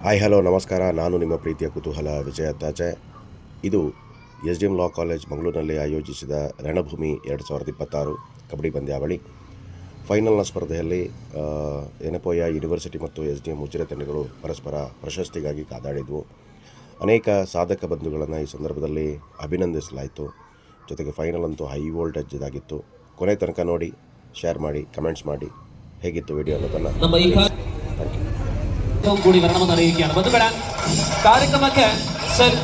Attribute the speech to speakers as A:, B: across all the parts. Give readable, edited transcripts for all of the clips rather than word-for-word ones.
A: Hi hello ನಮಸ್ಕಾರ. ನಾನು ನಿಮ್ಮ ಪ್ರೀತಿಯ ಕುತೂಹಲ ವಿಜಯ ತಾಚೆ. ಇದು SDM ಲಾ ಕಾಲೇಜ್ ಮಂಗಳೂರಿನಲ್ಲಿ ಆಯೋಜಿಸಿದ ರಣಭೂಮಿ 2026 ಕಬಡ್ಡಿ ಪಂದ್ಯಾವಳಿ. ಫೈನಲ್ನ ಸ್ಪರ್ಧೆಯಲ್ಲಿ ಎನಪೋಯ ಯೂನಿವರ್ಸಿಟಿ ಮತ್ತು SDM ಉಜಿರೆ ತಂಡಗಳು ಪರಸ್ಪರ ಪ್ರಶಸ್ತಿಗಾಗಿ ಕಾದಾಡಿದ್ವು. ಅನೇಕ ಸಾಧಕ ಬಂಧುಗಳನ್ನು ಈ ಸಂದರ್ಭದಲ್ಲಿ ಅಭಿನಂದಿಸಲಾಯಿತು. ಜೊತೆಗೆ ಫೈನಲ್ ಅಂತೂ ಹೈ ವೋಲ್ಟೇಜ್ ಇದಾಗಿತ್ತು. ಕೊನೆ ತನಕ ನೋಡಿ, ಶೇರ್ ಮಾಡಿ, ಕಮೆಂಟ್ಸ್ ಮಾಡಿ. ಹೇಗಿತ್ತು ವಿಡಿಯೋ ಅನ್ನೋದನ್ನು
B: ಕೂಡಿ ವರ್ಣವನ್ನು ಅರಿಯಿಕೆಯನ್ನು ಬಂಧುಗಳ ಕಾರ್ಯಕ್ರಮಕ್ಕೆ ಸರ್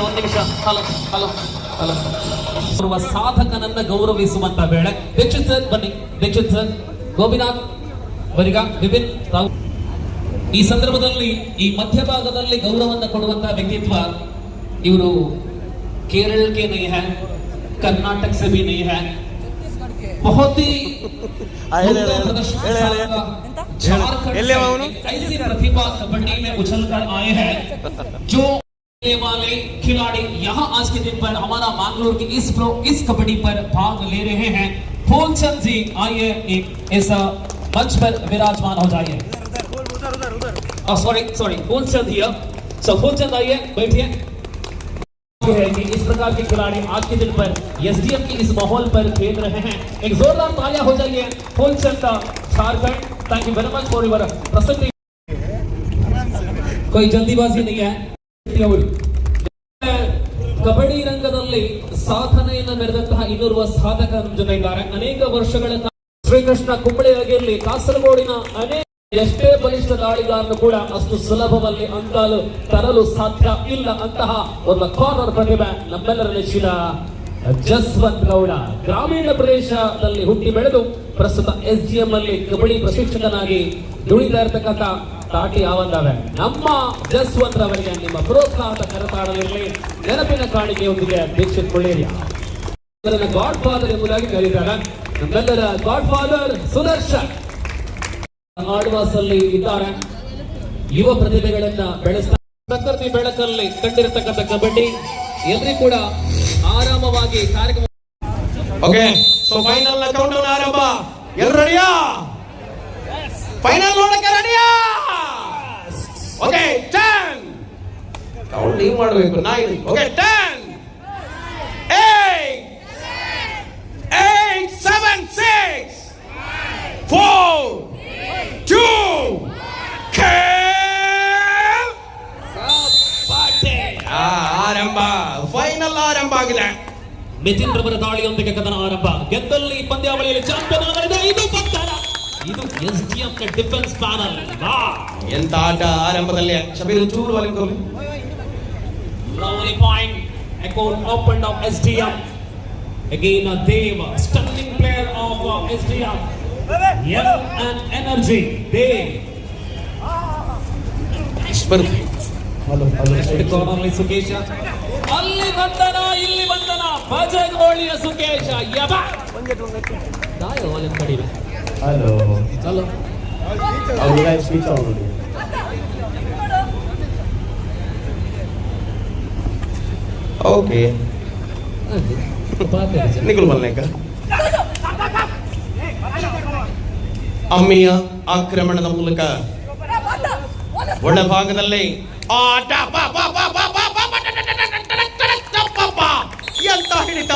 B: ಒಂದು ನಿಮಿಷ ಹಲೋ ಸಾಧಕನನ್ನ ಗೌರವಿಸುವಂತ ವೇಳೆ ದೀಕ್ಷಿತ್ ಸರ್ ಬನ್ನಿ. ದೀಕ್ಷಿತ್ ಸರ್, ಗೋಪಿನಾಥ್ ಬರಿಗ, ವಿಪಿನ್ ರಾವ್. ಈ ಸಂದರ್ಭದಲ್ಲಿ ಈ ಮಧ್ಯಭಾಗದಲ್ಲಿ ಗೌರವವನ್ನು ಕೊಡುವಂತಹ ವ್ಯಕ್ತಿತ್ವ ಇವರು केरल के नहीं है, कर्नाटक से भी नहीं है, बहुत ही झारखंड ऐसी प्रतिभा कबड्डी में उछल कर आए हैं जो वाले खिलाड़ी यहाँ आज के दिन पर हमारा मैंगलोर के इस कबड्डी पर भाग ले रहे हैं. फूलचंद जी आइए, एक ऐसा मंच पर विराजमान हो जाइए. Sorry Phoolchand here. So Phoolchand आइए, बैठिए. है कि इस प्रकार के खिलाड़ी आज के दिन पर SDM की इस माहौल पर खेल रहे हैं. एक जोरदार तालियां हो जाइए Phoolchand Jharkhand. Thank you very much for your प्रस्तुति. कोई जल्दीबाजी नहीं है. ಕಬಡ್ಡಿ ರಂಗದಲ್ಲಿ ಸಾಧನೆಯನ್ನು ಮೆರೆದಂತಹ ಇನ್ನೋರ್ವ ಸಾಧಕ ಜನ ಇದ್ದಾರೆ. ಅನೇಕ ವರ್ಷಗಳ ಶ್ರೀಕೃಷ್ಣ ಕುಂಬಳೆ ಆಗಿರಲಿ, ಕಾಸರಗೋಡಿನ ಅನೇಕ ಎಷ್ಟೇ ಬಲಿಷ್ಠ ದಾಳಿಗಾರನು ಕೂಡ ಅಷ್ಟು ಸುಲಭದಲ್ಲಿ ಅಂದಾಲು ತರಲು ಸಾಧ್ಯ ಇಲ್ಲ ಅಂತಹ ಒಂದು ಕಾರ್ನರ್ ಪ್ರತಿಭೆ ನಮ್ಮೆಲ್ಲರ ನೆಚ್ಚಿನ ಜಸ್ವಂತ್ ಗೌಡ. ಗ್ರಾಮೀಣ ಪ್ರದೇಶದಲ್ಲಿ ಹುಟ್ಟಿ ಬೆಳೆದು ಪ್ರಸ್ತುತ SDM ಅಲ್ಲಿ ಕಬಡ್ಡಿ ಪ್ರಶಿಕ್ಷಕನಾಗಿ ದುಡಿತಾ ಇರತಕ್ಕಂಥ ತಾಟಿ ಯಾವಂದಾವೆ ನಮ್ಮ ಜಸ್ವಂತ್ ರವರಿಗೆ ನಿಮ್ಮ ಪ್ರೋತ್ಸಾಹದ ಕರತಾಡಲಿರಲಿ. ನೆನಪಿನ ಕಾಣಿಕೆಯೊಂದಿಗೆ ದೀಕ್ಷಿತ್ ಕೊಳ್ಳೇರಿಯ ಗಾಡ್ ಫಾದರ್ ಎಂಬುದಾಗಿ ಕರೀತಾರೆ. ನಮ್ಮೆಲ್ಲರ ಗಾಡ್ ಫಾದರ್ ಸುದರ್ಶನ್ ಆಳ್ವಾಸಲ್ಲಿ ಇದ್ದಾರೆ. ಯುವ ಪ್ರತಿಭೆಗಳನ್ನ ಬೆಳೆಸ್ತಾರೆ. ಪ್ರಕೃತಿ ಬೆಳಕಲ್ಲಿ ಕಂಡಿರತಕ್ಕಂಥ ಕಬಡ್ಡಿ ಎಲ್ಲರೂ ಕೂಡ ಆರಾಮವಾಗಿ ಕಾರ್ಯಕ್ರಮ.
C: ಓಕೆ, ಸೊ ಫೈನಲ್ ನ ಕೌಂಟ್ ಡೌನ್ ಆರಂಭ. ಎಲ್ಲರೂ ರೆಡಿಯಾ? ಫೈನಲ್ ನೋಡಕ್ಕೆ ರೆಡಿಯಾ? ಓಕೆ, 10 ಕೌಂಟ್ ನೀವು ಮಾಡಬೇಕು. 9. ಓಕೆ, 10 8 7 6 4 2 ಆರಂಭ. ಫೈನಲ್ ಆರಂಭ ಆಗಿದೆ.
B: ಮಿಥಿನ್ ರವರ ದಾಳಿಯೊಂದಿಗೆ ಕದನ ಆರಂಭ. ಗೆದ್ದಲ್ಲಿ ಪಂದ್ಯಾವಳಿಯಲ್ಲಿ ಚಾಂಪಿಯನ್ ಆಗಲಿದೆ. ಇದು ಪಂದ್ಯ, ಇದು SDM ನ ಡಿಫೆನ್ಸ್ ಪ್ಯಾನಲ್.
C: ಎಂತ ಆಟ ಆರಂಭದಲ್ಲಿ. ಶಬೀರ್ ಚೂರು ಅಲ್ಲಿಂದ
B: Lovely point. Account opened of SDM. Again a Dev, stunning player of SDM. Young and energy. Dev. ಕಾರ್ನರ್ಲಿ Sukesha. ಅಲ್ಲಿ ಬಂದನ, ಇಲ್ಲಿ ಬಂದನ. ಬಜಗೋಳಿಯ ಸುಕೇಶ. ಯಬ ದಾಯ ಒಲೆ ಕಡಿಮೆ.
D: ಹಲೋ
B: ಚಲೋ
D: ಅವ್ರು ಲೈವ್ ಸ್ಪೀಚ್ ಅವರು
C: ಓಕೆ ನಿಖಿಲ್ ಮಲ್ನೇಕ. ಅಮ್ಮಿಯ ಆಕ್ರಮಣದ ಮೂಲಕ ಒಳಭಾಗದಲ್ಲಿ ಆಟ. ಎಂತ ಹಿಡಿತ.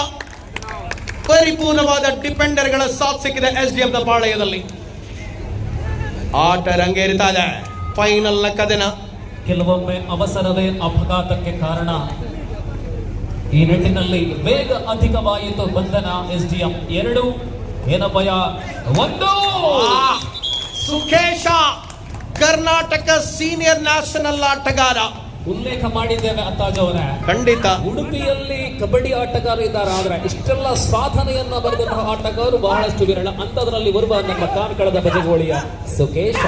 C: ಪರಿಪೂರ್ಣವಾದ ಡಿಫೆಂಡರ್ಗಳ ಸಾಥ್ ಸಿಕ್ಕಿದೆ SDM ನ ಪಾಳಯದಲ್ಲಿ. ಆಟ ರಂಗೇರಿತಾ ಇದೆ. ಫೈನಲ್ ನ ಕದನ.
B: ಕೆಲವೊಮ್ಮೆ ಅವಸರವೇ ಅಪಘಾತಕ್ಕೆ ಕಾರಣ. ಈ ನಿಟ್ಟಿನಲ್ಲಿ ವೇಗ ಅಧಿಕವಾಯಿತು. ಬಂಧನ SDM 2, ಏನಪ್ಪಯ 1.
C: ಸುಖೇಶ ಕರ್ನಾಟಕ ಸೀನಿಯರ್ ನ್ಯಾಷನಲ್ ಆಟಗಾರ.
B: ಉಲ್ಲೇಖ ಮಾಡಿದ್ದೇವೆ ಅಂತಾಜ್ ಅವರೇ.
C: ಖಂಡಿತ
B: ಉಡುಪಿಯಲ್ಲಿ ಕಬಡ್ಡಿ ಆಟಗಾರರು ಇದ್ದಾರೆ. ಆದ್ರೆ ಇಷ್ಟೆಲ್ಲ ಸಾಧನೆಯನ್ನ ಬರೆದಂತಹ ಆಟಗಾರರು ಬಹಳಷ್ಟು ವಿರಳ. ಅಂತದ್ರಲ್ಲಿ ಬರುವ ನಮ್ಮ ಕಾರ್ಕಳದ ಬಜಗೋಳಿಯ ಸುಖೇಶ.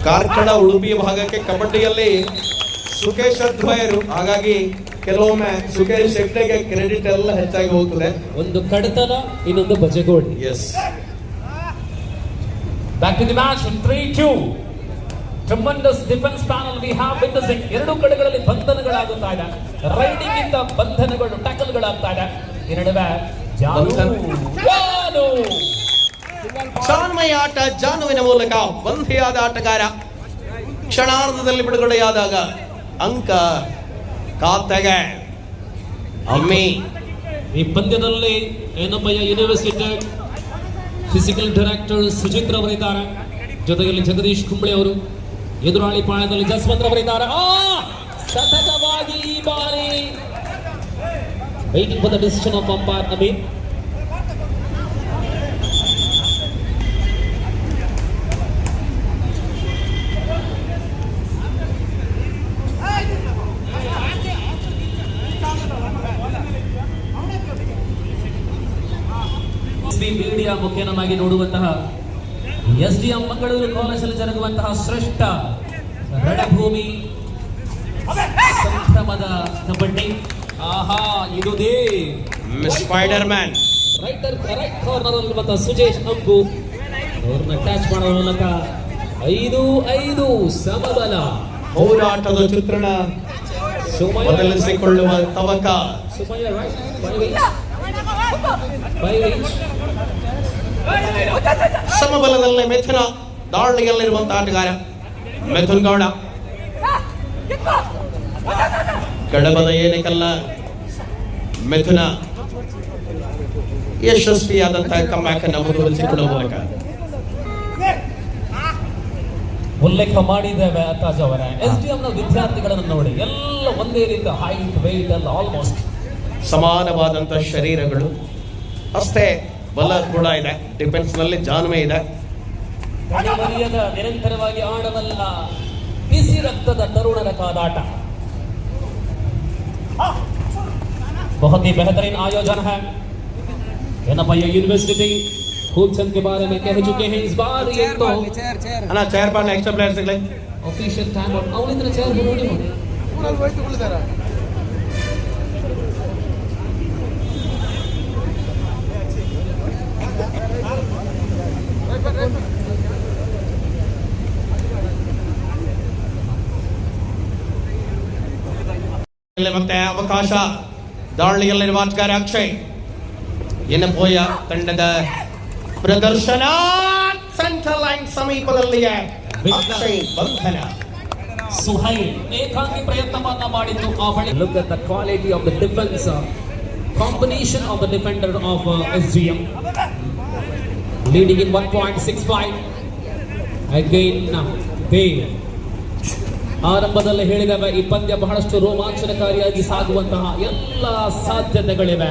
C: ಕಾರ್ಕಳ ಉಡುಪಿ ಭಾಗಕ್ಕೆ ಕಬಡ್ಡಿಯಲ್ಲಿ ಸುಖೇಶ್ ದ್ವಯರು. ಹಾಗಾಗಿ ಕೆಲವೊಮ್ಮೆ ಸುಖೇಶ್ ಹೆಗ್ಡೆಗೆ ಕ್ರೆಡಿಟ್ ಎಲ್ಲ ಹೆಚ್ಚಾಗಿ ಹೋಗ್ತದೆ. ಒಂದು
B: ಕಡತನ, ಇನ್ನೊಂದು Bajagoli.
C: Yes.
B: Back to the match in 3-2. Tremendous defense panel we have witnessing. ಎರಡು ಕಡೆಗಳಲ್ಲಿ ಬಂಧನಗಳಾಗುತ್ತಾ ಇದೆ. ರೈಡಿಂಗ್ ಇಂದ ಬಂಧನಗಳು, ಟ್ಯಾಕಲ್ಗಳಾಗ್ತಾ ಇದೆ. ಈ ನಡುವೆ ಜಾನ್ಮಯ ಆಟ. ಜಾನುವಿನ ಮೂಲಕ ಬಂಧಿಯಾದ ಆಟಗಾರ
C: ಕ್ಷಣಾರ್ಧದಲ್ಲಿ ಬಿಡುಗಡೆಯಾದಾಗ ಅಂಕ ಖಾತೆಗೆ. ಅಮ್ಮಿ
B: ಈ ಪಂದ್ಯದಲ್ಲಿ ಏನಪ್ಪಯ್ಯ ಯೂನಿವರ್ಸಿಟಿ ಫಿಸಿಕಲ್ ಡೈರೆಕ್ಟರ್ ಸುಜಿತ್ ರವರಿದ್ದಾರೆ, ಜೊತೆಯಲ್ಲಿ ಜಗದೀಶ್ ಕುಂಬಳೆ ಅವರು, ಎದುರಾಳಿ ಪಾಳ್ಯದಲ್ಲಿ ಜಸ್ವಂತ್ ರವರಿದ್ದಾರೆ. ಸತತವಾಗಿ ಈ ಬಾರಿ waiting for the decision of umpire Amin. Media ಮುಖೇನವಾಗಿ ನೋಡುವಂತಹ SDM ಮಂಗಳೂರು ಕಾಲೇಜಲ್ಲಿ ಜರುಗುವಂತಹ ಶ್ರೇಷ್ಠ ರಣಭೂಮಿ ಸಂಭ್ರಮದ ಕಬಡ್ಡಿ. ಆಹಾ, ಇದುದೇ
C: ಸ್ಪೈಡರ್ ಮ್ಯಾನ್
B: ರೈಟ್ ಕಾರ್ನರ್ ಅಲ್ಲಿರುವಂತಹ ಸುಜೇಶ್ ಅಂಬು ಅವ್ರನ್ನ ಟ್ಯಾಚ್ ಮಾಡುವ ಮೂಲಕ 5-5 ಸಮಬಲ.
C: ಹೋರಾಟದ ಚಿತ್ರಣ ಬದಲಿಸಿಕೊಳ್ಳುವ ತವಕ.
B: ಸುಮಯ್ಯ ರೈಟ್ 5 ಇಂಚ್
C: ಸಮಬಲದಲ್ಲಿ ಮಿಥುನ, ದಾಳಿಯಲ್ಲಿರುವಂತಹ ಆಟಗಾರ ಮಿಥುನ್ ಗೌಡ. ಕಡಬದ ಏನಿಕಲ್ಲ ಮಿಥುನ ಯಶಸ್ವಿಯಾದಂತಹ ಕಮ್ಬ್ಯಾಕ್ ಅನ್ನು ಮುಂದುವರಿಸಿಕೊಳ್ಳುವ ಮೂಲಕ
B: ಉಲ್ಲೇಖ ಮಾಡಿದ್ದೇವೆ. ಅತ್ತಾಜ್ ಅವರ SDM ನ ವಿದ್ಯಾರ್ಥಿಗಳನ್ನು ನೋಡಿ, ಎಲ್ಲ ಒಂದೇ ರೀತಿಯ ಹೈಟ್ ವೆಯ್ಟ್ ಎಲ್ಲ ಆಲ್ಮೋಸ್ಟ್
C: ಸಮಾನವಾದಂತಹ ಶರೀರಗಳು, ಅಷ್ಟೇ ಬಲ ಕೂಡ ಇದೆ. ಡಿಫೆನ್ಸ್ ನಲ್ಲಿ ಜಾನ್ಮೆ ಇದೆ.
B: ಮರಿಯದ ನಿರಂತರವಾಗಿ ಆಡಬಲ್ಲ ಬಿಸಿ ರಕ್ತದ ತರುಣರ ಕಾದಾಟ. बहुत ही बेहतरीन आयोजन है. एनपीयू यूनिवर्सिटी खूबचंद के बारे में कह चुके हैं. इस बार ये तो
C: ಅಣ್ಣ ಚೇರ್ ಪಾರ್ನ ಎಕ್ಸ್ಟ್ರಾ ಪ್ಲೇಯರ್ ಸಿಗಲಿ.
B: ऑफिशियल टाइम और ಅವನಿಂದ ಚೇರ್ ನೋಡಿ
C: ಮತ್ತೆ ಅವಕಾಶ. ದಾಳಿಯಲ್ಲಿರುವ ಆಟಗಾರ ಅಕ್ಷಯ್. ಎನ್ನಪೋಯ ತಂಡದ ಪ್ರದರ್ಶನ ಸೆಂಟರ್ ಲೈನ್ ಸಮೀಪದಲ್ಲಿಯೇ ಅಕ್ಷಯ್ ಬಂಧನ.
B: ಸುಹೈಲ್ ಏಕಾಂಗಿ ಪ್ರಯತ್ನವನ್ನ ಮಾಡಿದ್ದು ಆ ಬಳಿ. Look at the quality of the defense, combination of the defender of SDM, leading in 1.65 again. they ಆರಂಭದಲ್ಲಿ ಹೇಳಿದವೆ ಈ ಪಂದ್ಯ ಬಹಳಷ್ಟು ರೋಮಾಂಚನಕಾರಿಯಾಗಿ ಸಾಗುವಂತಹ ಎಲ್ಲ ಸಾಧ್ಯತೆಗಳಿವೆ.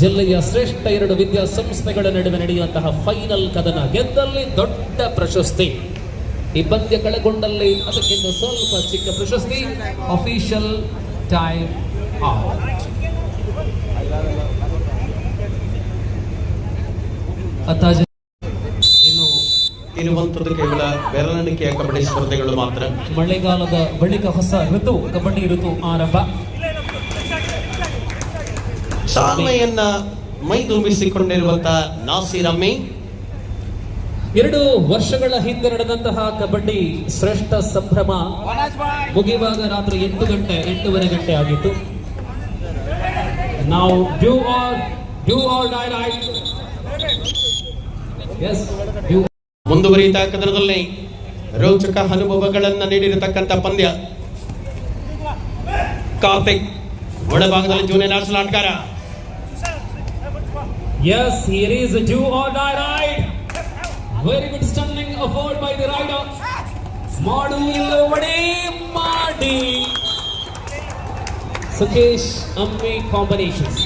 B: ಜಿಲ್ಲೆಯ ಶ್ರೇಷ್ಠ 2 ವಿದ್ಯಾಸಂಸ್ಥೆಗಳ ನಡುವೆ ನಡೆಯುವಂತಹ ಫೈನಲ್ ಕದನ. ಗೆದ್ದಲ್ಲಿ ದೊಡ್ಡ ಪ್ರಶಸ್ತಿ, ಈ ಪಂದ್ಯ ಕೆಳಗೊಂಡಲ್ಲಿ ಅದಕ್ಕಿಂತ ಸ್ವಲ್ಪ ಚಿಕ್ಕ ಪ್ರಶಸ್ತಿ. Official time out. ಅತ್ತಾಜ್
C: ಇರುವಂತದ್ದು ಕೇವಲ ಬೆರಳೆಣಿಕೆಯ ಕಬಡ್ಡಿ ಸ್ಪರ್ಧೆಗಳು ಮಾತ್ರ.
B: ಮಳೆಗಾಲದ ಬಳಿಕ ಹೊಸ ಋತು, ಕಬಡ್ಡಿ ಋತು ಆರಂಭ.
C: ಶಾಲೆಯನ್ನ ಮೈದುಂಬಿಸಿಕೊಂಡಿರುವಂತಹ ನಾಸೀರ್ ಅಮ್ಮಿ.
B: 2 ವರ್ಷಗಳ ಹಿಂದೆ ನಡೆದಂತಹ ಕಬಡ್ಡಿ ಶ್ರೇಷ್ಠ ಸಂಭ್ರಮ ಮುಗಿಯುವಾಗ ರಾತ್ರಿ 8:30 ಆಗಿತ್ತು. ನಾವು do or die right. Yes, do.
C: ಮುಂದುವರಿಯುತ್ತಾ ಕದನದಲ್ಲಿ ರೋಚಕ ಅನುಭವಗಳನ್ನು ನೀಡಿರತಕ್ಕಂಥ ಪಂದ್ಯ. ಕಾರ್ತಿಕ್ ಒಳಭಾಗದಲ್ಲಿ ಜೂನಿಯರ್ ನ್ಯಾಷನಲ್ ಆಟಗಾರ.
B: Yes, here is a do or die ride. Very good stunning effort by the rider. Madu illovade Madi. Sukesh Ammi combinations.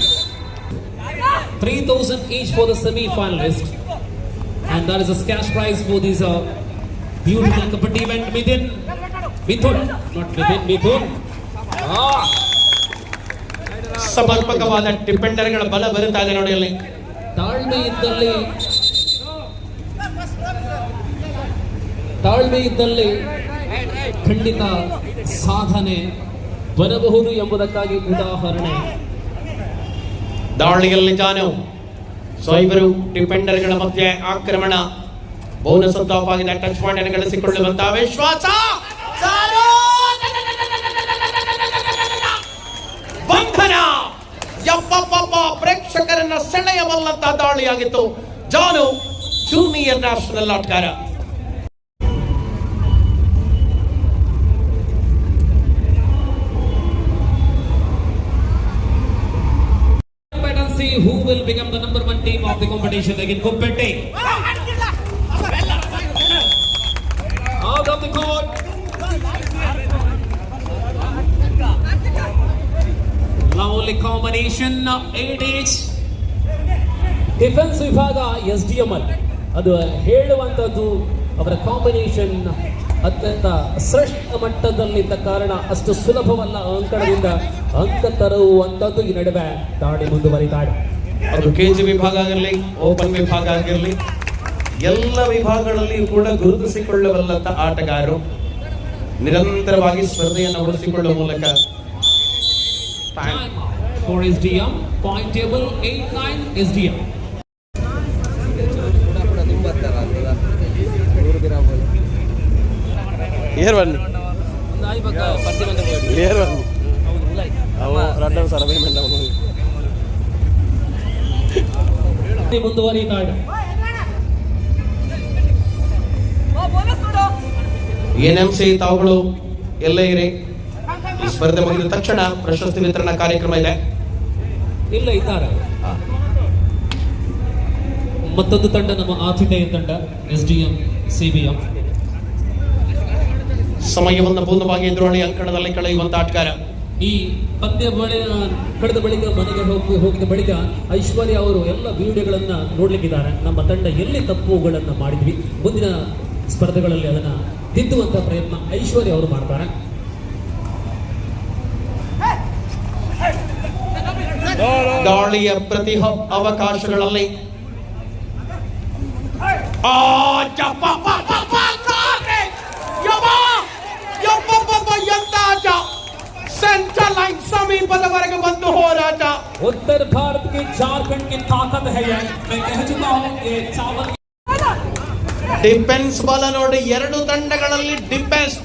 B: 3,000 each for the semi-finalist. And that is a cash prize for this beautiful kabaddi event. Mithun, not Mithun.
C: ಸಮರ್ಪಕವಾದ ಡಿಫೆಂಡರ್ಗಳ ಬಲ ಬರುತ್ತಾ ಇದೆ ನೋಡಿ. ಅಲ್ಲಿ
B: ತಾಳ್ಮೆ ಇದ್ದಲ್ಲಿ ಖಂಡಿತ ಸಾಧನೆ ಬರಬಹುದು ಎಂಬುದಕ್ಕಾಗಿ ಉದಾಹರಣೆ.
C: ದಾಳಿಯಲ್ಲಿ ಜಾನು. ಸೊ ಇವರು ಡಿಫೆಂಡರ್ಗಳ ಮಧ್ಯೆ ಆಕ್ರಮಣ. ಬೋನಸ್ ಆಗಿದೆ. ಟಚ್ ಪಾಯಿಂಟ್ ಅನ್ನು ಗಳಿಸಿಕೊಳ್ಳುವಂತಹ ವಿಶ್ವಾಸ. ಬಂಧನ. ಯಪ್ಪಪ್ಪ, ಪ್ರೇಕ್ಷಕರನ್ನ ಸೆಳೆಯಬಲ್ಲಂತಹ ದಾಳಿಯಾಗಿತ್ತು. ಜಾನು ಜೂನಿಯರ್ ನ್ಯಾಷನಲ್ ಆಟಗಾರ.
B: become the number 1 team of the competition again Kuppette. Out of the court. Lovely combination, 8 each. Defence ವಿಭಾಗ SDML ಅದು ಹೇಳುವಂಥದ್ದು ಅವರ ಕಾಂಬಿನೇಷನ್ ಅತ್ಯಂತ ಶ್ರೇಷ್ಠ ಮಟ್ಟದಲ್ಲಿದ್ದ ಕಾರಣ ಅಷ್ಟು ಸುಲಭವಲ್ಲ ಅಂಕಣದಿಂದ ಅಂಕ ತರುವಂಥದ್ದು ಈ ನಡುವೆ ದಾಳಿ ಮುಂದುವರಿತಾಳೆ.
C: ಅದು ಕೆಜಿ ವಿಭಾಗ ಆಗಿರಲಿ, ಓಪನ್ ವಿಭಾಗ ಆಗಿರಲಿ, ಎಲ್ಲ ವಿಭಾಗಗಳಲ್ಲಿಯೂ ಕೂಡ ಗುರುತಿಸಿಕೊಳ್ಳಬಲ್ಲಂತ ಆಟಗಾರರು ನಿರಂತರವಾಗಿ ಸ್ಪರ್ಧೆಯನ್ನು ಉಳಿಸಿಕೊಳ್ಳುವ ಮೂಲಕ
B: for SDM, point table 8-9 SDM.
C: Air ಬನ್ನಿ ಏರ್ ಬನ್ನಿ ಅವು ರಡ್ಡರ್ ಸರಬೈ
B: ಮುಂದುವರಿತಾಳೆ.
C: NMC ತಾವುಗಳು ಎಲ್ಲೇ ಇರಿ, ಈ ಸ್ಪರ್ಧೆ ಮುಗಿದ ತಕ್ಷಣ ಪ್ರಶಸ್ತಿ ವಿತರಣಾ ಕಾರ್ಯಕ್ರಮ ಇದೆ.
B: ಇಲ್ಲ ಇದ್ದಾರೆ. ಮತ್ತೊಂದು ತಂಡ ನಮ್ಮ ಆತಿಥೇಯ ತಂಡ SDM CBM.
C: ಸಮಯವನ್ನು ಪೂರ್ಣವಾಗಿ ಎದುರಾಳಿ ಅಂಕಣದಲ್ಲಿ ಕಳೆಯುವಂತ ಆಟಗಾರ.
B: ಈ ಪಂದ್ಯ ಕಳೆದ ಬಳಿಕ ಮನೆಗೆ ಹೋಗಿದ ಬಳಿಕ ಐಶ್ವರ್ಯ ಅವರು ಎಲ್ಲ ವಿಡಿಯೋಗಳನ್ನ ನೋಡ್ಲಿಕ್ಕಿದ್ದಾರೆ. ನಮ್ಮ ತಂಡ ಎಲ್ಲಿ ತಪ್ಪುಗಳನ್ನ ಮಾಡಿದ್ವಿ, ಮುಂದಿನ ಸ್ಪರ್ಧೆಗಳಲ್ಲಿ ಅದನ್ನ ತಿದ್ದುವಂತ ಪ್ರಯತ್ನ ಐಶ್ವರ್ಯ ಅವರು ಮಾಡ್ತಾರೆ.
C: ದಾಳಿಯ ಪ್ರತಿ ಅವಕಾಶಗಳಲ್ಲಿ ಸೆಂಟ್ರಲ್ ಲೈನ್ ಸಮೀಪದವರೆಗೆ ಬಂದು ಹೋರಾಟ.
B: उत्तर भारत की झारखंड की ताकत है ये, मैं कह चुका हूं ये चावल.
C: ಡಿಫೆನ್ಸ್ ಬಲ ನೋಡಿ, ಎರಡು ತಂಡಗಳಲ್ಲಿ ಡಿಫೆನ್ಸ್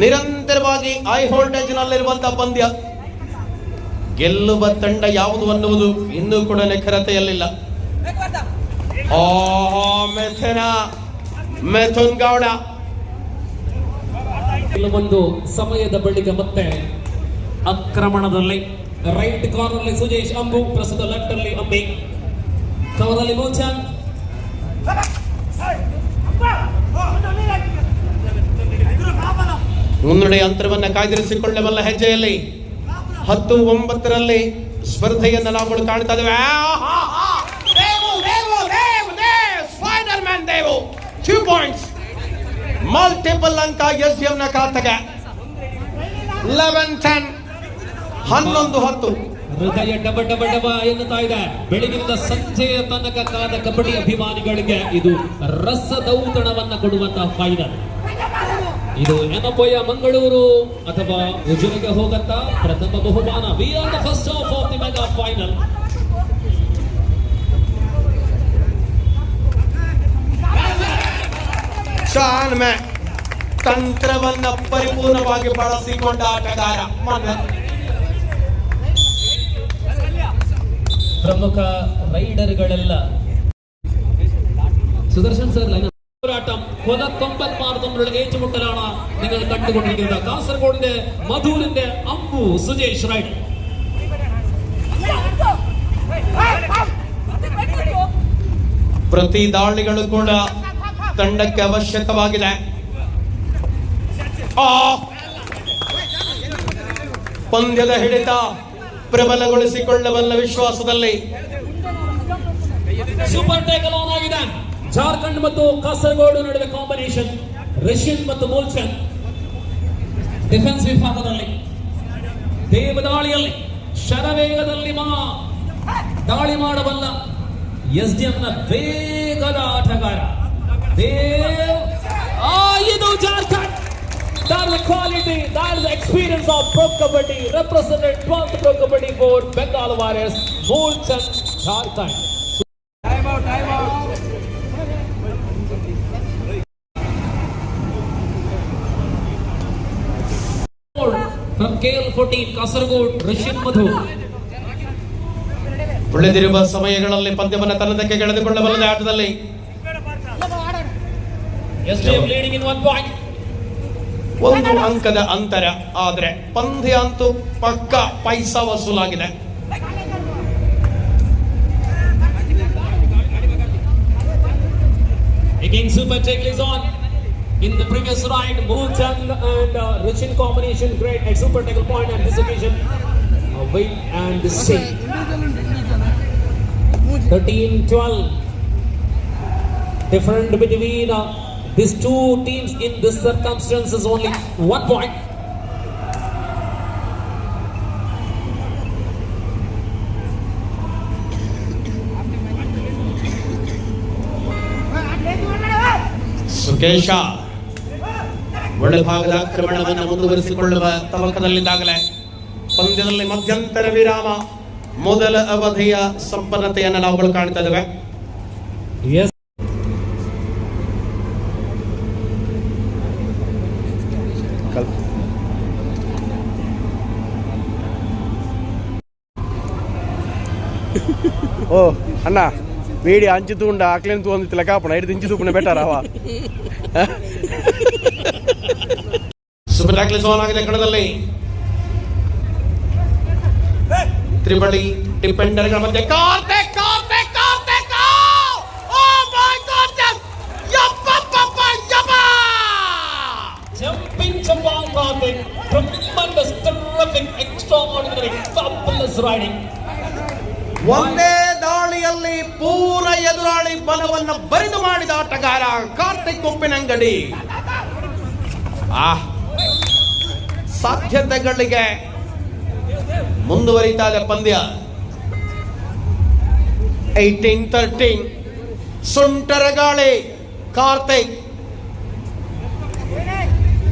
C: ನಿರಂತರವಾಗಿ ಹೈ ವೋಲ್ಟೇಜ್ ನಲ್ಲಿರುವಂತಹ ಪಂದ್ಯ. ಗೆಲ್ಲುವ ತಂಡ ಯಾವುದು ಅನ್ನುವುದು ಇನ್ನೂ ಕೂಡ ನಿಖರತೆಯಲ್ಲಿಲ್ಲ. ಮಿಥುನ್ ಗೌಡ
B: ಕೆಲವೊಂದು ಸಮಯದ ಬಳಿಕ ಮತ್ತೆ ಆಕ್ರಮಣದಲ್ಲಿ ರೈಟ್ ಕಾರ್ನರ್ ಅಲ್ಲಿ ಸುಜೇಶ್ ಅಂಬು, ಪ್ರಸ್ತುತ ಲೆಫ್ಟ್ ಅಲ್ಲಿ ಅಂಬಿ, ಕವರಲ್ಲಿ ಮೋಚನ್.
C: ಮುನ್ನಡೆ ಅಂತರವನ್ನ ಕಾಯ್ದಿರಿಸಿಕೊಳ್ಳಬಲ್ಲ ಹೆಜ್ಜೆಯಲ್ಲಿ 10-9 ಸ್ಪರ್ಧೆಯನ್ನು ನಾವು ಕಾಣ್ತಾ ಇದ್ದೇವೆ. Spider Man Devu 2 points, multiple ಅಂಕ SDM ನ ಖಾತೆಗೆ. 11-10, 11-10.
B: ಹೃದಯ ಡಬ ಡಬ ಡಬ ಎನ್ನುತ್ತಾ ಇದೆ. ಬೆಳಗಿನಿಂದ ಸಂಜೆಯ ತನಕ ಕಾದ ಕಬಡ್ಡಿ ಅಭಿಮಾನಿಗಳಿಗೆ ಇದು ರಸದೌತಣವನ್ನ ಕೊಡುವಂತಹ ಫೈನಲ್. ಇದು ಎನಪೊಯ ಮಂಗಳೂರು ಅಥವಾ ಉಜಿರೆಗೆ ಹೋಗಂತ ಪ್ರಥಮ ಬಹುಮಾನ. We are the first half of the mega final.
C: ತಂತ್ರವನ್ನ ಪರಿಪೂರ್ಣವಾಗಿ ಬಳಸಿಕೊಂಡ ಆಟಗಾರ
B: ಪ್ರಮುಖ ರೈಡರ್ಗಳೆಲ್ಲ സുദർശൻ സർ പോരാട്ടം കൊലക്കൊമ്പന്മാർ ഏറ്റുമുട്ടലാണ് നിങ്ങൾ കണ്ടുകൊണ്ടിരിക്കുന്നത്. കാസർഗോഡിന്റെ മധൂരിന്റെ അമ്പു സുജേഷ് റൈഡർ.
C: ಪ್ರತಿ ದಾಳಿಗಳು ಕೂಡ ತಂಡಕ್ಕೆ ಅವಶ್ಯಕವಾಗಿದೆ. ಪಂದ್ಯದ ಹಿಡಿತ ಪ್ರಬಲಗೊಳಿಸಿಕೊಳ್ಳಬಲ್ಲ ವಿಶ್ವಾಸದಲ್ಲಿ
B: ಸೂಪರ್ ಟೇಕಲ್ ಆನ್ ಆಗಿದೆ. ಜಾರ್ಖಂಡ್ ಮತ್ತು ಕಾಸರಗೋಡು ನಡುವೆ ಕಾಂಬಿನೇಷನ್. ರಶೀದ್ ಮತ್ತು ಮೂಲ್ಚಂದ್ ಡಿಫೆನ್ಸ್ ವಿಭಾಗದಲ್ಲಿ ದೇವದಾಳಿಯಲ್ಲಿ ಶರವೇಗದಲ್ಲಿ ದಾಳಿ ಮಾಡಬಲ್ಲ SDM ನ ವೇಗದ ಆಟಗಾರ ಇದು Jharkhand. That is the quality, that is the experience of Pro Kabaddi, represented 12th Pro Kabaddi for Bengal Warriors, Moolchand, Jharkhand. Time out. From KL14, Kasaragod, Rashid Madhu.
C: ಉಳಿದಿರುವ ಸಮಯಗಳಲ್ಲಿ ಪಂದ್ಯವನ್ನು ತನ್ನದಕ್ಕೆ ಗೆಳೆದುಕೊಳ್ಳಬಲ್ಲದ ಆಟದಲ್ಲಿ
B: SDM leading in 1 point.
C: 1 ಅಂಕದ ಅಂತರ. ಆದ್ರೆ ಪಂದ್ಯ ಅಂತೂ ಪಕ್ಕ ಪೈಸಾ ವಸೂಲಾಗಿದೆ.
B: Again, super tackle is on. In the previous ride, Moolchand and Richin combination great at super tackle point, and this occasion, wait and see. 13-12. Different between these two teams in this circumstances, only 1 point.
C: Sukesha ಒಳಭಾಗದ ಆಕ್ರಮಣವನ್ನು ಮುಂದುವರಿಸಿಕೊಳ್ಳುವ ತವಕದಲ್ಲಿದ್ದಾಗಲೇ ಪಂದ್ಯದಲ್ಲಿ ಮಧ್ಯಂತರ ವಿರಾಮ, ಮೊದಲ ಅವಧಿಯ ಸಂಪನ್ನತೆಯನ್ನು ನಾವುಗಳು ಕಾಣ್ತಾ ಇದ್ದೇವೆ.
B: Yes.
E: ఓ అన్న వేడి అంచుతూ ఉండ ఆకలిని తోంది తిలకాపణ ఇటు దించి తూపున పెట్టారావా
C: ಸೂಪರ್ ಟ್ಯಾಕ್ಲ್ ಆನ್ ಆಗಿದೆ ಕಣದಲ್ಲಿ. ತ್ರಿಬಳಿ ಡಿಫೆಂಡರ್ಗಳ ಮಧ್ಯೆ ಕಾರ್ತಿಕ್ ಓ ಮೈ god
B: Jumping Chapal Karthik, tremendous, terrific, extraordinary, fabulous riding.
C: ಒಂದೇ ದಾಳಿಯಲ್ಲಿ ಪೂರ ಎದುರಾಳಿ ಬಲವನ್ನು ಬರಿದು ಮಾಡಿದ ಆಟಗಾರ ಕಾರ್ತಿಕ್ ಉಪ್ಪಿನಂಗಡಿ. ಸಾಧ್ಯತೆಗಳಿಗೆ ಮುಂದುವರಿತಾ ಇದೆ ಪಂದ್ಯ. 18-13 ಸುಂಟರ ಗಾಳಿ. ಕಾರ್ತಿಕ್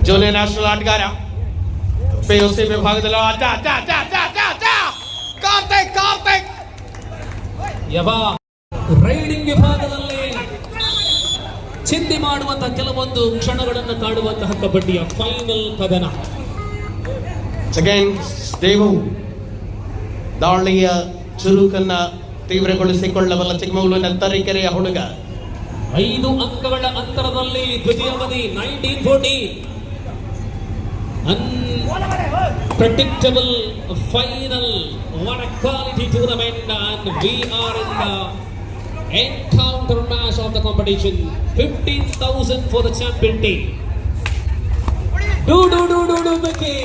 C: ಜೂನಿಯರ್ ನ್ಯಾಷನಲ್ ಆಟಗಾರ, PUC ವಿಭಾಗದಲ್ಲಿ ಕಾರ್ತಿಕ್
B: ರೈಡಿಂಗ್ ವಿಭಾಗದಲ್ಲಿ ಚಿಂದಿ ಮಾಡುವಂತಹ ಕೆಲವೊಂದು ಕ್ಷಣಗಳನ್ನು ಕಾಡುವಂತಹ ಕಬಡ್ಡಿಯ ಫೈನಲ್ ಕದನ.
C: ದೇವು ದಾಳಿಯ ಚುರುಕನ್ನ ತೀವ್ರಗೊಳಿಸಿಕೊಳ್ಳಬಲ್ಲ ಚಿಕ್ಕಮಗಳೂರಿನ ತರೀಕೆರೆಯ ಹುಡುಗ.
B: 5 ಅಂಕಗಳ ಅಂತರದಲ್ಲಿ ದ್ವಿತೀಯಾವಧಿ 19-14. Unpredictable final. What a quality tournament, and we are in the encounter match of the competition. 15,000 for the champion team. Do Mickey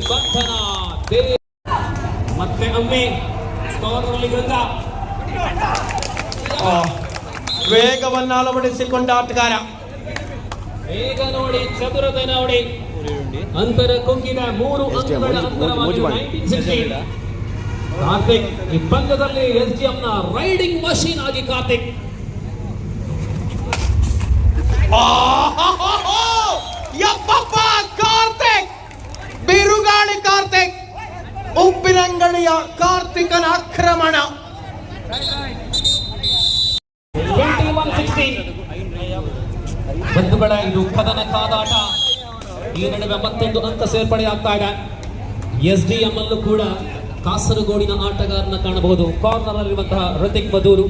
B: Bandhana. ಮತ್ತೆ ಅಮ್ಮೆ ಸ್ಕೋರಲ್ಲಿ ಗಂಗ
C: ವೇಗವನ್ನು ಅಳವಡಿಸಿಕೊಂಡ ಆಟಗಾರ.
B: ವೇಗ ನೋಡಿ, ಚತುರತೆ ನೋಡಿ, ಅಂತರ ಕುಗ್ಗಿದ 3 ಅಂಕಗಳ ಅಂತರವಾಗಿ 19-16. ಕಾರ್ತಿಕ್ ಈ ಪಂದ್ಯದಲ್ಲಿ SGM ನ ರೈಡಿಂಗ್ ಮಷೀನ್ ಆಗಿ ಕಾರ್ತಿಕ್.
C: ಕಾರ್ತಿಕ್ ಬಿರುಗಾಳಿ. ಕಾರ್ತಿಕ್ ಉಪ್ಪಿನಂಗಡಿಯ ಕಾರ್ತಿಕನ ಆಕ್ರಮಣ.
B: 21-16. ಬಂಧುಗಳ ಇದು ಕದನ ಕಾದಾಟ. ಈ ನಡುವೆ ಮತ್ತೊಂದು ಅಂಕ ಸೇರ್ಪಡೆ ಆಗ್ತಾ ಇದೆ. SDM ಅಲ್ಲೂ ಕೂಡ ಕಾಸರಗೋಡಿನ ಆಟಗಾರನ ಕಾಣಬಹುದು. ಕಾರ್ನರ್ ಅಲ್ಲಿರುವಂತಹ ಋತಿಕ್ ಬದೂರು.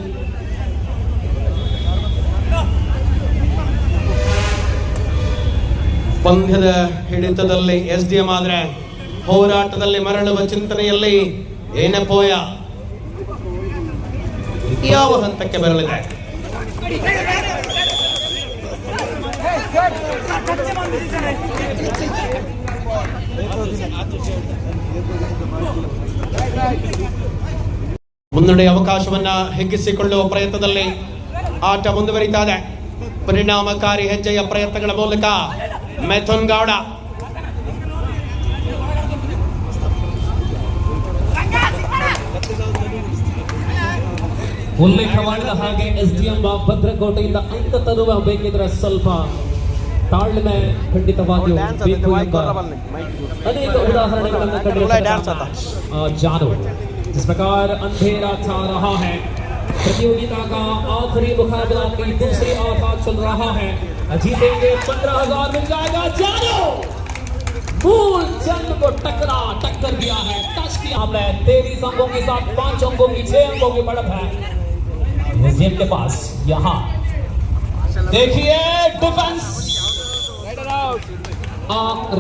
C: ಪಂದ್ಯದ ಹಿಡಿತದಲ್ಲಿ SDM ಆದ್ರೆ ಹೋರಾಟದಲ್ಲಿ ಮರಳುವ ಚಿಂತನೆಯಲ್ಲಿ ಏನಪ್ಪೋಯ ಯಾವ ಹಂತಕ್ಕೆ ಬರಲಿದೆ? ಮುನ್ನಡೆಯ ಅವಕಾಶವನ್ನ ಹಿಗ್ಗಿಸಿಕೊಳ್ಳುವ ಪ್ರಯತ್ನದಲ್ಲಿ ಆಟ ಮುಂದುವರಿತಾ ಇದೆ. ಪರಿಣಾಮಕಾರಿ ಹೆಜ್ಜೆಯ ಪ್ರಯತ್ನಗಳ ಮೂಲಕ ಮಿಥುನ್ ಗೌಡ
B: ಉಲ್ಲೇಖ ಮಾಡಿದ ಹಾಗೆ SDM ಭದ್ರಕೋಟೆಯಿಂದ ಅಂಕ ತರುವ ಬೇಕಿದ್ರೆ ಸ್ವಲ್ಪ ತಾಳ್ಮೆ ಖಂಡಿತವಾಗಿಯೂ ಬೇಕು ಎಂಬ ಅನೇಕ ಉದಾಹರಣೆಗಳನ್ನು ಕಂಡಿರುವ ಜಾನು. जिस प्रकार अंधेरा छा रहा है, प्रतियोगिता का आखिरी मुकाबला की दूसरी आधा चल रहा है. जीतेंगे 15,000 मिल जाएगा. जानो मूलचंद को टक्कर दिया है, टच किया हमने. 23 अंकों के साथ 5 अंकों की 6 अंकों की बढ़त है SDM के पास. यहाँ देखिए डिफेंस,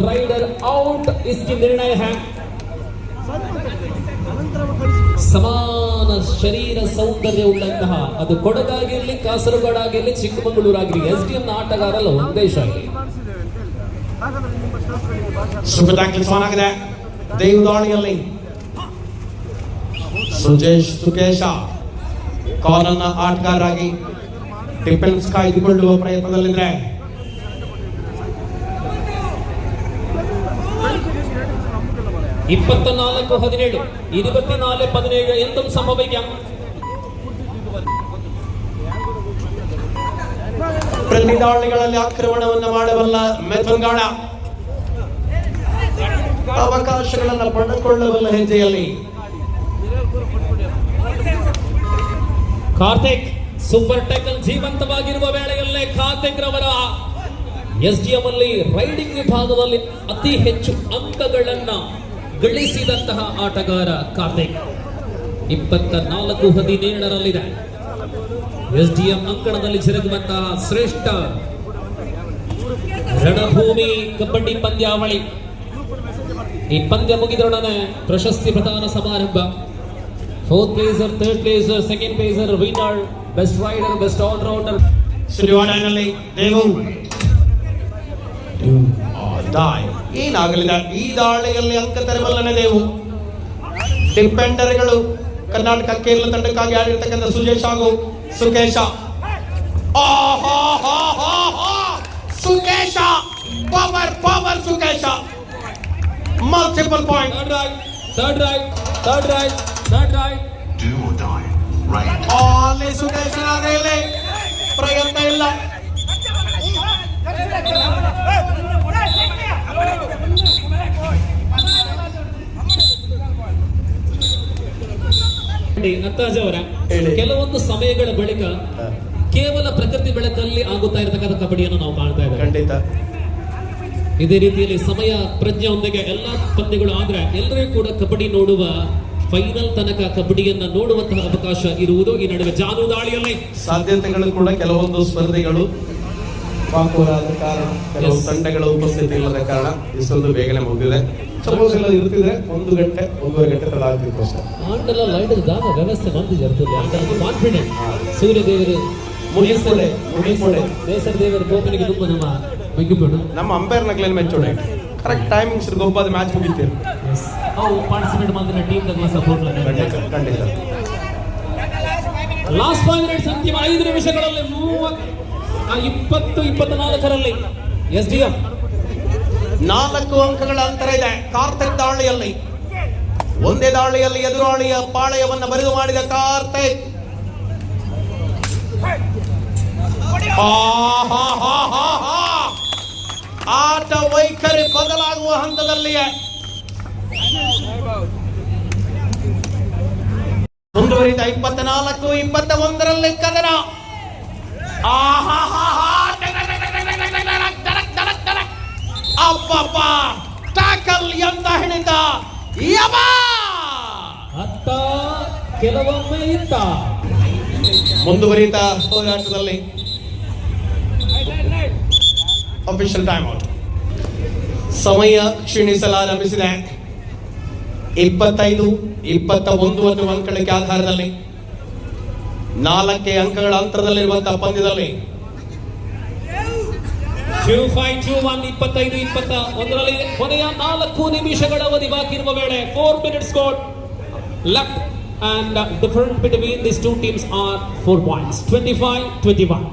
B: राइडर आउट इसकी निर्णय है. समान ಶರೀರ ಸೌಂದರ್ಯ ಉಳ್ಳಂತಹ ಅದು ಕೊಡಗಾಗಿರ್ಲಿ, ಕಾಸರಗೋಡಾಗಿರ್ಲಿ, ಚಿಕ್ಕಮಗಳೂರಾಗಿರ್ಲಿ, SDM ನ ಆಟಗಾರಲ್ಲ ಒಂದೇ ಶೈಲಿ.
C: ಸುಖದ ಕೆಲಸ ಆಗಿದೆ ದೇವದಾಳಿಯಲ್ಲಿ. ಸುಕೇಶ ಕಾಲನ್ನ ಆಟಗಾರರಾಗಿ ಡಿಫೆನ್ಸ್ ಕಾಯ್ದುಕೊಳ್ಳುವ ಪ್ರಯತ್ನದಲ್ಲಿದ್ರೆ
B: ഇപ്പത്തിനാല് 17 24-17 എന്തും സംഭവിക്കാം.
C: ಪ್ರತಿದಾಳಿಗಳಲ್ಲಿ ಆಕ್ರಮಣವನ್ನು ಮಾಡಬಲ್ಲ ಮೆಥನ್ಗಾಡ ಅವಕಾಶಗಳನ್ನು ಪಡೆದುಕೊಳ್ಳಬಲ್ಲ ಹೆಜ್ಜೆಯಲ್ಲಿ
B: ಕಾರ್ತಿಕ್ ಸೂಪರ್ ಟ್ಯಾಕಲ್ ಜೀವಂತವಾಗಿರುವ ವೇಳೆಯಲ್ಲೇ ಕಾರ್ತಿಕ್ ರವರ SDM ಅಲ್ಲಿ ರೈಡಿಂಗ್ ವಿಭಾಗದಲ್ಲಿ ಅತಿ ಹೆಚ್ಚು ಅಂಕಗಳನ್ನ ಗಳಿಸಿದಂತಹ ಆಟಗಾರ ಕಾರ್ತಿಕ್. 24-17 SDM ಅಂಕಣದಲ್ಲಿ ಜರುಗುವಂತಹ ಶ್ರೇಷ್ಠ ರಣಭೂಮಿ ಕಬಡ್ಡಿ ಪಂದ್ಯಾವಳಿ. ಈ ಪಂದ್ಯ ಮುಗಿದೊಡನೆ ಪ್ರಶಸ್ತಿ ಪ್ರದಾನ ಸಮಾರಂಭ. 4th placer, 3rd placer, 2nd placer, winner, best raider, best allrounder.
C: ಸುರಿವಾಡನಲ್ಲಿ ದೇವು ಏನಾಗಲಿಲ್ಲ. ಈ ದಾಳಿಯಲ್ಲಿ ಅಂಕ ತರಬಲ್ಲನೆ ದೇವು. ಡಿಫೆಂಡರ್ಗಳು ಕರ್ನಾಟಕ ಕೇರಳ ತಂಡಕ್ಕಾಗಿ ಆಡಿರ್ತಕ್ಕಂಥ ಸುಜೇಶ್ ಹಾಗೂ Sukesha. Sukesha power Sukesha multiple point.
B: Third right.
F: Do or die, right?
C: ಅಲ್ಲಿ ಸುಕೇಶ ಪ್ರಯತ್ನ ಇಲ್ಲ.
B: ನತ್ತಾಜ್ ಅವರ ಕೆಲವೊಂದು ಸಮಯಗಳ ಬಳಿಕ ಕೇವಲ ಪ್ರಕೃತಿ ಬೆಳಕಲ್ಲಿ ಆಗುತ್ತಾ ಇರತಕ್ಕಂಥ ಕಬಡ್ಡಿಯನ್ನು ನಾವು ಕಾಣ್ತಾ ಇದ್ದೇವೆ.
C: ಖಂಡಿತ
B: ಇದೇ ರೀತಿಯಲ್ಲಿ ಸಮಯ ಪ್ರಜ್ಞೆಯೊಂದಿಗೆ ಎಲ್ಲಾ ಪಂದ್ಯಗಳು ಆದ್ರೆ ಎಲ್ಲರಿಗೂ ಕೂಡ ಕಬಡ್ಡಿ ನೋಡುವ ಫೈನಲ್ ತನಕ ಕಬಡ್ಡಿಯನ್ನ ನೋಡುವಂತಹ ಅವಕಾಶ ಇರುವುದು. ಈ ನಡುವೆ ಜಾನು ದಾಳಿಯಲ್ಲಿ
C: ಸಾಧ್ಯತೆಗಳು ಕೂಡ ಕೆಲವೊಂದು ಸ್ಪರ್ಧೆಗಳು ಬಾಕುರಾದ ಕಾರಣ, ಕೆಲವು ತಂಡಗಳ ಉಪಸ್ಥಿತಿ ಇಲ್ಲದ ಕಾರಣ ಇಷ್ಟೊಂದು ಬೇಗನೆ ಮುಗಿದಿದೆ. ಸಪೋಸ್ ಎಲ್ಲ ಇರ್ತಿದ್ರೆ 1 ಗಂಟೆ 1.5 ಗಂಟೆ ತಡ ಆಗ್ತಿತ್ತು ಅಷ್ಟೇ.
B: ಆಂಡಲ ಲೈಟ್ ದಾಗ ವ್ಯವಸ್ಥೆ ಮಾಡ್ತಿದ್ದಾರೆ. ಆಂಡಲ ಕಾನ್ಫಿಡೆಂಟ್ ಸೂರ್ಯ ದೇವರು ಬೇಸರ ದೇವರು ಗೋಪನಿಗೆ ತುಂಬ ನಮ್ಮ ಬೆಂಕಿಪಡು
C: ನಮ್ಮ ಅಂಪೈರ್ ನಗ್ಲೇನ್ ಮೆಚ್ಚೋಡೆ ಕರೆಕ್ಟ್ ಟೈಮಿಂಗ್ಸ್ ಗೊಬ್ಬದ ಮ್ಯಾಚ್ ಮುಗಿತೀರಿ.
B: ಅವು ಪಾರ್ಟಿಸಿಪೇಟ್ ಮಾಡಿದ್ರೆ ಟೀಮ್ ದಾಗ ಸಪೋರ್ಟ್
C: ಖಂಡಿತ.
B: ಲಾಸ್ಟ್ 5 ಮಿನಿಟ್ಸ್, ಅಂತಿಮ 5 ನಿಮಿಷಗಳಲ್ಲಿ 20-24 SDM
C: 4 ಅಂಕಗಳ ಅಂತರ ಇದೆ. ಕಾರ್ತಿಕ್ ದಾಳಿಯಲ್ಲಿ ಒಂದೇ ದಾಳಿಯಲ್ಲಿ ಎದುರಾಳಿಯ ಪಾಳೆಯವನ್ನು ಬರಿದು ಮಾಡಿದ ಕಾರ್ತಿಕ್. ಆಟ ವೈಖರಿ ಬದಲಾಗುವ ಹಂತದಲ್ಲಿಯೇ ಮುಂದುವರಿದ 24-21 ಕದನ. ಅಪ್ಪಪ್ಪ ಟ್ಯಾಕಲ್ ಎಂದ ಹಿಡಿತ
B: ಅತ್ತ ಕೆಲವೊಮ್ಮೆ ಇತ್ತ.
C: ಮುಂದುವರಿದ ಹೋರಾಟದಲ್ಲಿ ಅಫಿಷಿಯಲ್ ಟೈಮ್ ಔಟ್. ಸಮಯ ಕ್ಷೀಣಿಸಲಾರಂಭಿಸಿದೆ. 25-21 ಅನ್ನುವ ಅಂಕಗಳಿಗೆ ಆಧಾರದಲ್ಲಿ 4 ಅಂಕಗಳ ಅಂತರದಲ್ಲಿರುವಂತಹ ಪಂದ್ಯದಲ್ಲಿ
B: 25-21 25-21 ಕೊನೆಯ 4 ನಿಮಿಷಗಳ ಅವಧಿ ಬಾಕಿ ಇರುವ ವೇಳೆ 4 minutes scored left and the difference between these two teams are 4 points. 25-21.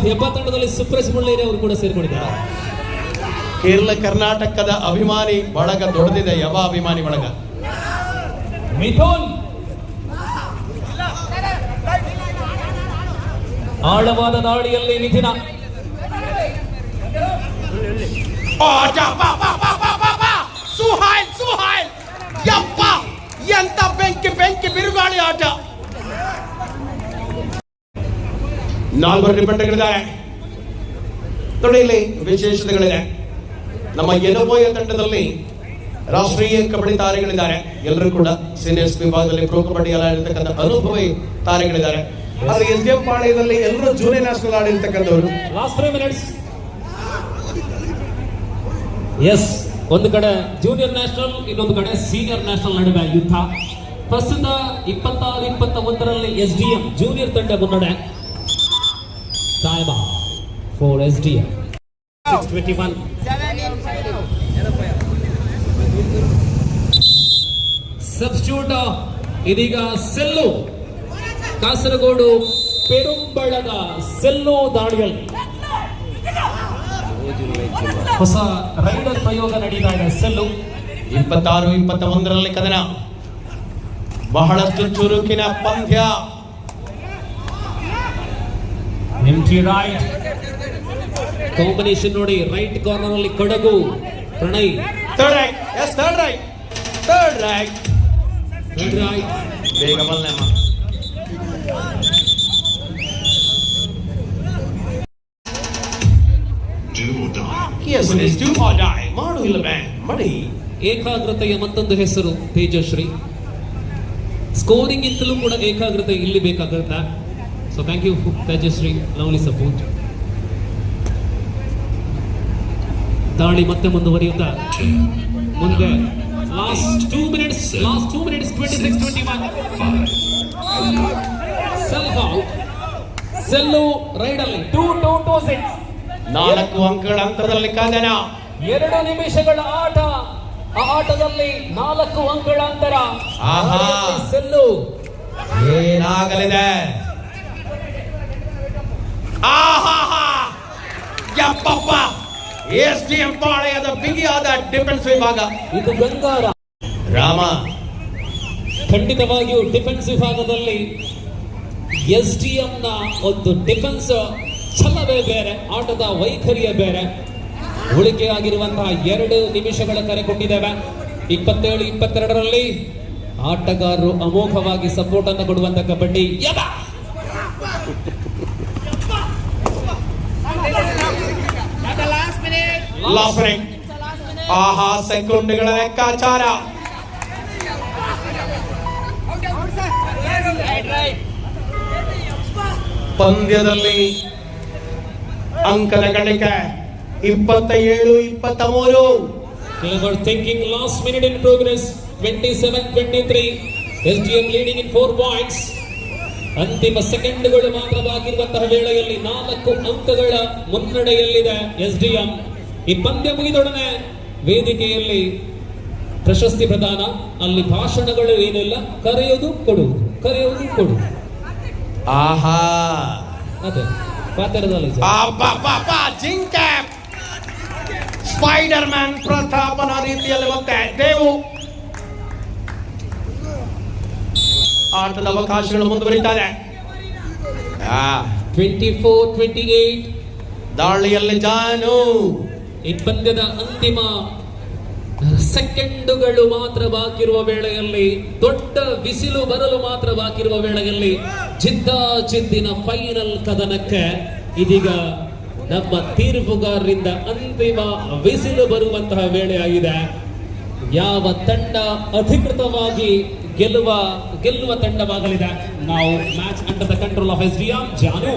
B: ಹೆಬ್ಬ ತಂಡದಲ್ಲಿ ಸುಪ್ರೇಶ್ ಮುಳ್ಳೇರಿ ಅವರು ಕೂಡ ಸೇರಿಕೊಂಡಿದ್ದಾರೆ.
C: ಕೇರಳ ಕರ್ನಾಟಕದ ಅಭಿಮಾನಿ ಬಳಗ ದೊಡ್ಡದಿದೆ. ಯವ ಅಭಿಮಾನಿ ಬಳಗ.
B: ಮಿಥುನ್ ಆಳವಾದ ದಾಳಿಯಲ್ಲಿ ಮಿಥುನ.
C: ಸುಹೈಲ್ ಯಪ್ಪ ಎಂತ ಬೆಂಕಿ ಬಿರುಗಾಳಿ ಆಟ. 4 ಡಿಫೆಂಡರ್ಗಳಿದ್ದಾರೆ. ನೋಡಿ ಇಲ್ಲಿ ವಿಶೇಷತೆಗಳಿದೆ. ನಮ್ಮ ಎನಬೋಯ ತಂಡದಲ್ಲಿ ರಾಷ್ಟ್ರೀಯ ಕಬಡ್ಡಿ ತಾರೆಗಳಿದ್ದಾರೆ. ಎಲ್ಲರೂ ಕೂಡ ಸೀನಿಯರ್ಸ್ ವಿಭಾಗದಲ್ಲಿ ಪ್ರೋ ಕಬಡ್ಡಿ ಎಲ್ಲ ಇರತಕ್ಕಂಥ ಅನುಭವಿ ತಾರೆಗಳಿದ್ದಾರೆ. ಆದ್ರೆ SDM ಪಾಳ್ಯದಲ್ಲಿ ಎಲ್ಲರೂ ಜೂನಿಯರ್ ನ್ಯಾಷನಲ್ ಆಡಿರ್ತಕ್ಕಂಥವ್ರು.
B: Last 3 minutes. ಎಸ್ ಒಂದು ಕಡೆ ಜೂನಿಯರ್ ನ್ಯಾಷನಲ್, ಇನ್ನೊಂದು ಕಡೆ ಸೀನಿಯರ್ ನ್ಯಾಷನಲ್ ನಡುವೆ ಯುದ್ಧ. ಪ್ರಸ್ತುತ 26-21ರಲ್ಲಿ SDM ಜೂನಿಯರ್ ತಂಡ ಮುನ್ನಡೆ. Time for SDM 6:21. ಸಬ್ಸ್ಟಿಟ್ಯೂಟ್ ಇದೀಗ ಸೆಲ್ಲು, ಕಾಸರಗೋಡು ಪೆರುಂಬಳದ ಸೆಲ್ಲು ದಾಳಿಯಲ್ಲಿ ಹೊಸ ರೈಡರ್ ಪ್ರಯೋಗ ನಡೀತಾ ಇದೆ. ಸೆಲ್ಲು
C: 26-21ರಲ್ಲಿ ಕದನ, ಬಹಳಷ್ಟು ಚುರುಕಿನ ಪಂದ್ಯ.
B: ಎಂಟಿ ರೈಟ್ ಕಾಂಬಿನೇಷನ್ ನೋಡಿ, ರೈಟ್ ಕಾರ್ನರ್ ಅಲ್ಲಿ ಕೊಡಗು ಪ್ರಣಯ್,
C: ಥರ್ಡ್ ರೈಟ್ ಬೇಗ ಬಲ್ಲೆಮ್ಮ.
F: Do or die.
C: Yes, it is do or die. ಮಾಡು ಇಲ್ಲವೇ ಮಡಿ.
B: ಏಕಾಗ್ರತೆಯ ಮತ್ತೊಂದು ಹೆಸರು ತೇಜಶ್ರೀ. ಸ್ಕೋರಿಂಗ್ ಇಂತಲೂ ಕೂಡ ಏಕಾಗ್ರತೆ ಇಲ್ಲಿ ಬೇಕಾಗುತ್ತೆ. So thank you Tejashree, lovely support. ದಾಳಿ ಮತ್ತೆ ಮುಂದುವರಿಯುತ್ತಾ ಮುಂದೆ. Last 2 minutes 26-21. Self out. ಸೆಲ್ಲು ರೈಡಲ್ಲಿ 2-6.
C: 4 ಅಂಕಗಳ ಅಂತರದಲ್ಲಿ ಕದನ.
B: 2 ನಿಮಿಷಗಳ ಆಟ. ಆ ಆಟದಲ್ಲಿ 4 ಅಂಕಗಳ ಅಂತರ.
C: ಆಹಾ.
B: ಸೆಲ್ಲು
C: ಏನಾಗಲಿದೆ? ಆಹಾ, ಯಪ್ಪಪ್ಪ, SDM ಪಾಳೆಯದ ಬಿಗಿಯಾದ ಡಿಫೆನ್ಸ್ ವಿಭಾಗ.
B: ಇದು ಗಂಗಾರ.
C: ರಾಮ
B: ಖಂಡಿತವಾಗಿಯೂ ಡಿಫೆನ್ಸ್ ವಿಭಾಗದಲ್ಲಿ SDM ನ ಒಂದು ಡಿಫೆನ್ಸ್ ಛಲವೇ ಬೇರೆ, ಆಟದ ವೈಖರಿಯೇ ಬೇರೆ. ಉಳಿಕೆಯಾಗಿರುವಂತಹ 2 ನಿಮಿಷಗಳ ಕರೆ ಕೊಟ್ಟಿದ್ದೇವೆ. 27-22ರಲ್ಲಿ ಆಟಗಾರರು ಅಮೋಘವಾಗಿ ಸಪೋರ್ಟ್ ಅನ್ನು ಕೊಡುವಂತ ಕಬಡ್ಡಿ.
C: Last minute. ಆಹಾ, ಸೆಕೆಂಡ್ಗಳ ಲೆಕ್ಕಾಚಾರ. ಪಂದ್ಯದಲ್ಲಿ ಅಂಕದ ಗಳಿಕೆ 27-23.
B: Clever thinking, last minute in progress. 27-23. SDM leading in 4 points. ಅಂತಿಮ ಸೆಕೆಂಡ್ಗಳು ಮಾತ್ರ ಬಾಕಿರುವಂತಹ ವೇಳೆಯಲ್ಲಿ 4 ಅಂಕಗಳ ಮುನ್ನಡೆಯಲ್ಲಿದೆ SDM. ಈ ಪಂದ್ಯ ಮುಗಿದೊಡನೆ ವೇದಿಕೆಯಲ್ಲಿ ಪ್ರಶಸ್ತಿ ಪ್ರದಾನ, ಅಲ್ಲಿ ಭಾಷಣಗಳು ಏನಿಲ್ಲ, ಕರೆಯೋದು ಕೊಡುವುದು.
C: ಆಹಾ,
B: ಅದೇ ಪಾತ್ರದಲ್ಲಿ
C: ಜಿಂಕೆ ಸ್ಪೈಡರ್ ಮ್ಯಾನ್ ಪ್ರತಾಪನ ರೀತಿಯಲ್ಲಿ ಮತ್ತೆ ದೇವು. ಆಟದ ಅವಕಾಶಗಳು ಮುಂದುವರಿತಾರೆ.
B: 24-28.
C: ದಾಳಿಯಲ್ಲಿ ಜಾನು.
B: ಈ ಪಂದ್ಯದ ಅಂತಿಮ ಸೆಕೆಂಡುಗಳು ಮಾತ್ರ ಬಾಕಿರುವ ವೇಳೆಯಲ್ಲಿ, ದೊಡ್ಡ ಬಿಸಿಲು ಬರಲು ಮಾತ್ರ ಬಾಕಿರುವ ವೇಳೆಯಲ್ಲಿ ಜಿದ್ದಿನ ಫೈನಲ್ ಕದನಕ್ಕೆ ಇದೀಗ ನಮ್ಮ ತೀರ್ಪುಗಾರರಿಂದ ಅಂತಿಮ ಬಿಸಿಲು ಬರುವಂತಹ ವೇಳೆಯಾಗಿದೆ. ಯಾವ ತಂಡ ಅಧಿಕೃತವಾಗಿ ಗೆಲ್ಲುವ ತಂಡವಾಗಲಿದೆ. ನಾವು match under the control of SDM. Janu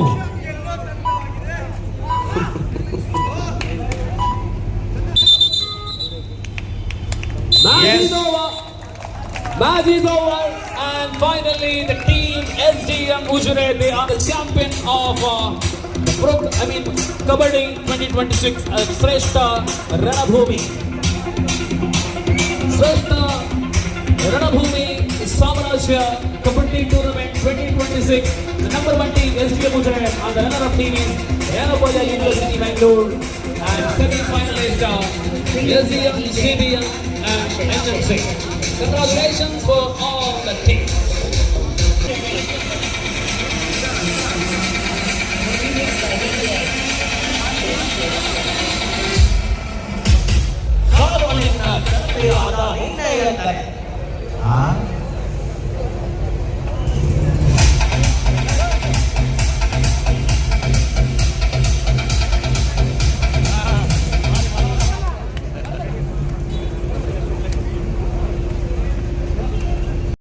B: Match is over, and finally the team SDM Ujure, they are the champion of Kabaddi 2026 Shrestha Ranabhumi. Shrestha Ranabhumi Samarajya Kabaddi Tournament 2026. The number 1 team SDM Ujure, and the runner-up team is Yanapoya University Bangalore, and semi-finalist SDM, CBM and NMC. Congratulations for all the teams.